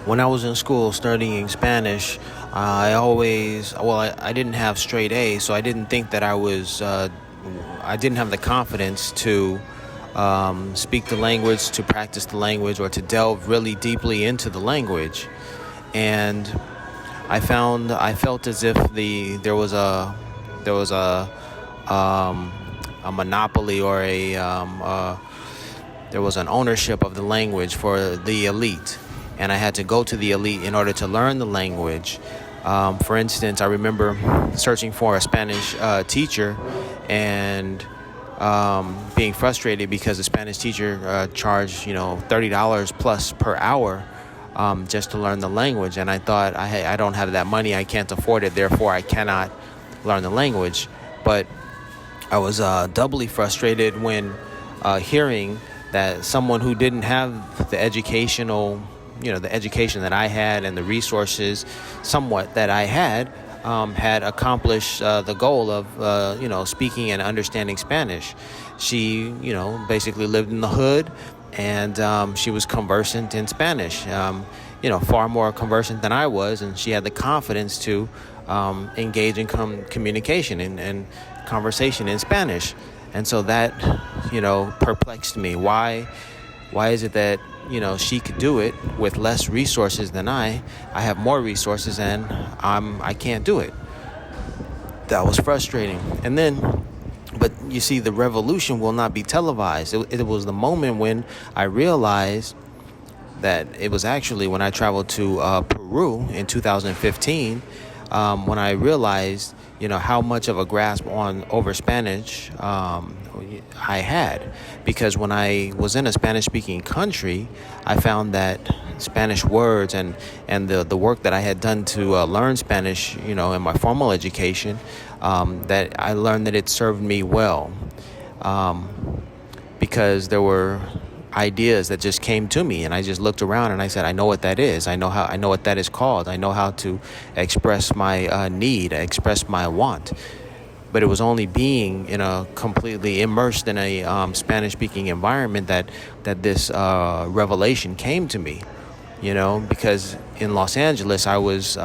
When I was in school studying Spanish, I didn't have straight A's, so I didn't think that I didn't have the confidence to speak the language, to practice the language, or to delve really deeply into the language. And I felt as if there was a monopoly or there was an ownership of the language for the elite, and I had to go to the elite in order to learn the language. For instance, I remember searching for a Spanish teacher and being frustrated because the Spanish teacher charged, $30 plus per hour just to learn the language. And I thought, I don't have that money, I can't afford it, therefore I cannot learn the language. But I was doubly frustrated when hearing that someone who didn't have the education that I had and the resources somewhat that I had accomplished the goal of, speaking and understanding Spanish. She, basically lived in the hood, and she was conversant in Spanish, far more conversant than I was, and she had the confidence to engage in communication and conversation in Spanish. And so that, perplexed me. Why is it that, she could do it with less resources than I have more resources, and I can't do it? That was frustrating. And then, but you see, the revolution will not be televised. It was the moment when I realized that it was actually when I traveled to Peru in 2015, when I realized, how much of a grasp over Spanish I had. Because when I was in a Spanish-speaking country, I found that Spanish words and the work that I had done to learn Spanish, in my formal education, that I learned that it served me well, because there were ideas that just came to me, and I just looked around and I said, I know what that is. I know what that is called. I know how to express my need, express my want. But it was only being completely immersed in a Spanish-speaking environment that this revelation came to me. Because in Los Angeles, I was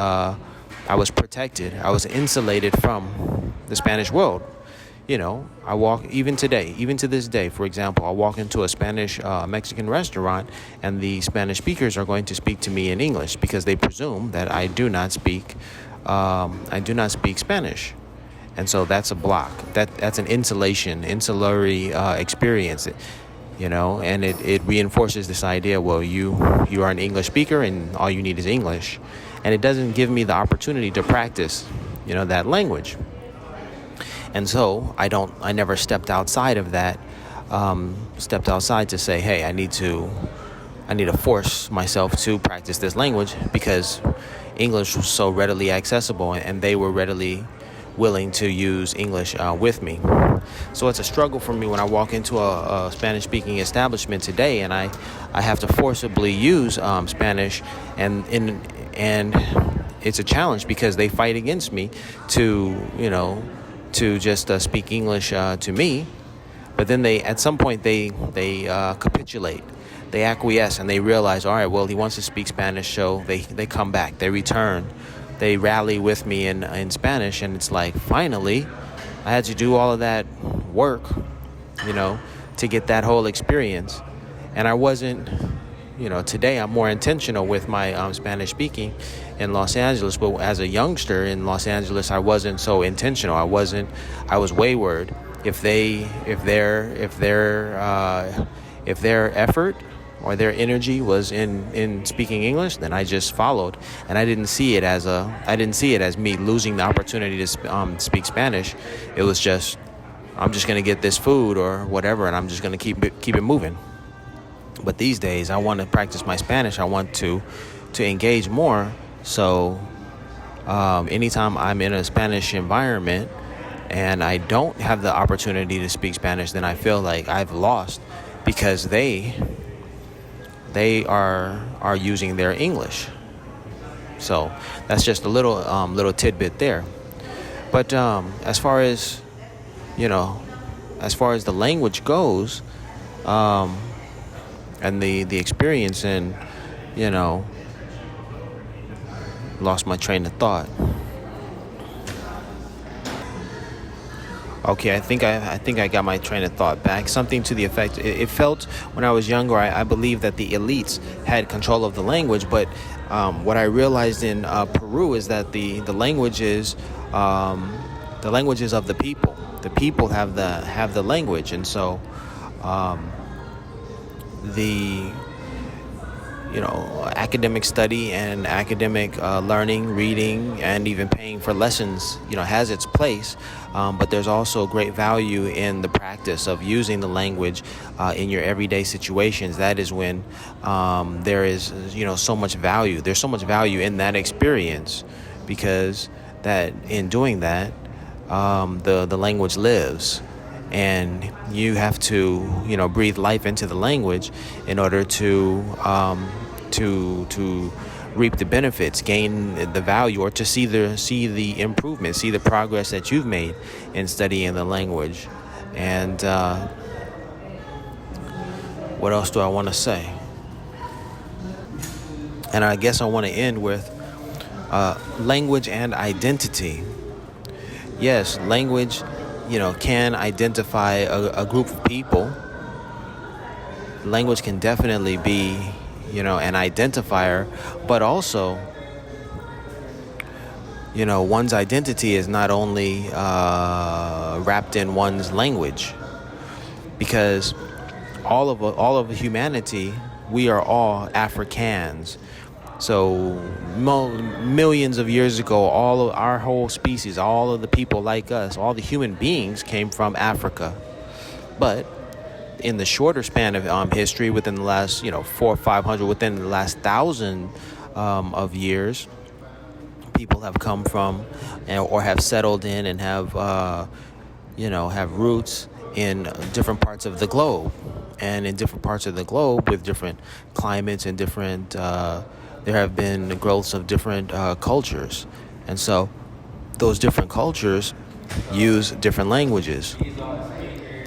protected. I was insulated from the Spanish world. I walk, even to this day, for example, I walk into a Spanish Mexican restaurant, and the Spanish speakers are going to speak to me in English because they presume that I do not speak Spanish. And so that's a block. That's an insulary experience, and it reinforces this idea. Well, you are an English speaker, and all you need is English, and it doesn't give me the opportunity to practice, that language. And so I never stepped outside of that. Stepped outside to say, hey, I need to force myself to practice this language because English was so readily accessible, and they were readily willing to use English with me. So it's a struggle for me when I walk into a Spanish-speaking establishment today, and I have to forcibly use Spanish, and it's a challenge because they fight against me to just speak English to me. But then at some point they capitulate, they acquiesce, and they realize, all right, well, he wants to speak Spanish, so they come back, they return. They rally with me in Spanish, and it's like, finally, I had to do all of that work, to get that whole experience. And I wasn't, today I'm more intentional with my Spanish speaking in Los Angeles. But as a youngster in Los Angeles, I wasn't so intentional. I was wayward. If their effort or their energy was in speaking English, then I just followed, and I didn't see it as me losing the opportunity to speak Spanish. It was just, I'm just going to get this food or whatever, and I'm just going to keep it moving. But these days, I want to practice my Spanish. I want to engage more. So anytime I'm in a Spanish environment and I don't have the opportunity to speak Spanish, then I feel like I've lost, because they are using their English. So that's just a little tidbit there. But as far as the language goes, and the experience, and Lost my train of thought. Okay, I think I got my train of thought back. Something to the effect, it felt when I was younger, I believed that the elites had control of the language, but what I realized in Peru is that the languages of the people. The people have the language, and so um, the academic study and academic learning, reading, and even paying for lessons, has its place. But there's also great value in the practice of using the language in your everyday situations. That is when there is, so much value. There's so much value in that experience, because that in doing that, the language lives. And you have to, breathe life into the language in order to reap the benefits, gain the value, or to see the improvement, see the progress that you've made in studying the language. And what else do I want to say? And I guess I want to end with language and identity. Yes, language, can identify a group of people. Language can definitely be, an identifier, but also, one's identity is not only wrapped in one's language, because all of humanity, we are all Africans. So millions of years ago, all of our whole species, all of the people like us, all the human beings came from Africa. But in the shorter span of history, within the last 400-500, within the last 1,000 of years, people have come from or have settled in and have roots in different parts of the globe, and in different parts of the globe with different climates and different. There have been growths of different cultures, and so those different cultures use different languages.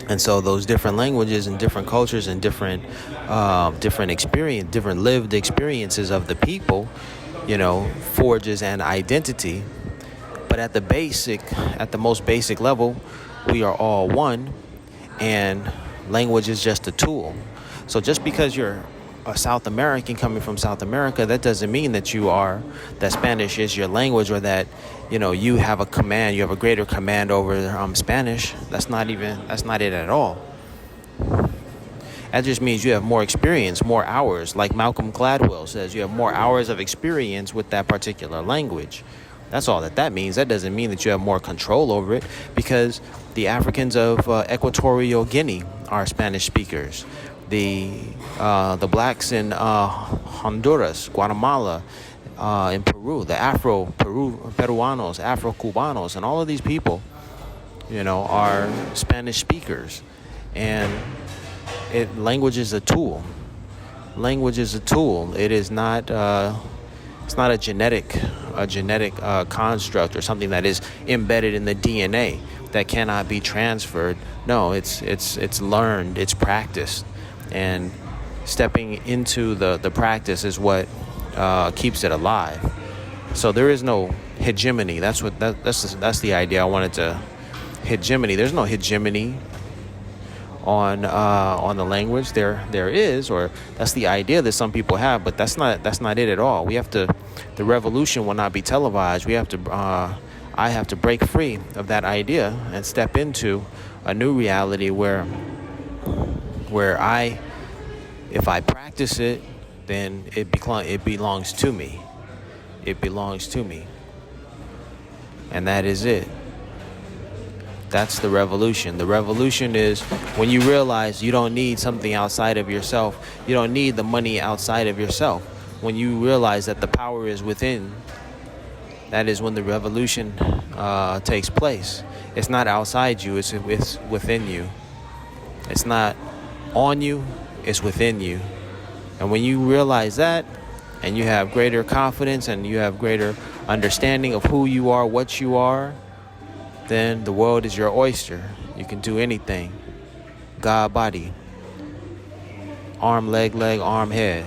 And so those different languages and different cultures and different lived experiences of the people, forges an identity. But at the most basic level, we are all one, and language is just a tool. So just because you're a South American coming from South America, that doesn't mean that that Spanish is your language, or that you have a greater command over Spanish. That's not it at all. That just means you have more experience, more hours. Like Malcolm Gladwell says, you have more hours of experience with that particular language. That's all that means. That doesn't mean that you have more control over it, because the Africans of Equatorial Guinea are Spanish speakers. The blacks in Honduras, Guatemala, in Peru, the Peruanos, Afro-Cubanos, and all of these people, are Spanish speakers. And language is a tool. Language is a tool. It is not. It's not a genetic construct or something that is embedded in the DNA that cannot be transferred. No, it's learned. It's practiced. And stepping into the practice is what keeps it alive. So there is no hegemony. That's the idea I wanted to. Hegemony. There's no hegemony on the language. There is, or that's the idea that some people have, but that's not it at all. The revolution will not be televised. I have to break free of that idea and step into a new reality where if I practice it, then it belongs to me. It belongs to me. And that is it. That's the revolution. The revolution is when you realize you don't need something outside of yourself. You don't need the money outside of yourself. When you realize that the power is within, that is when the revolution takes place. It's not outside you, it's within you. It's not on you, it's within you. And when you realize that, and you have greater confidence and you have greater understanding of who you are, what you are, then the world is your oyster. You can do anything. God body. Arm, leg, arm, head.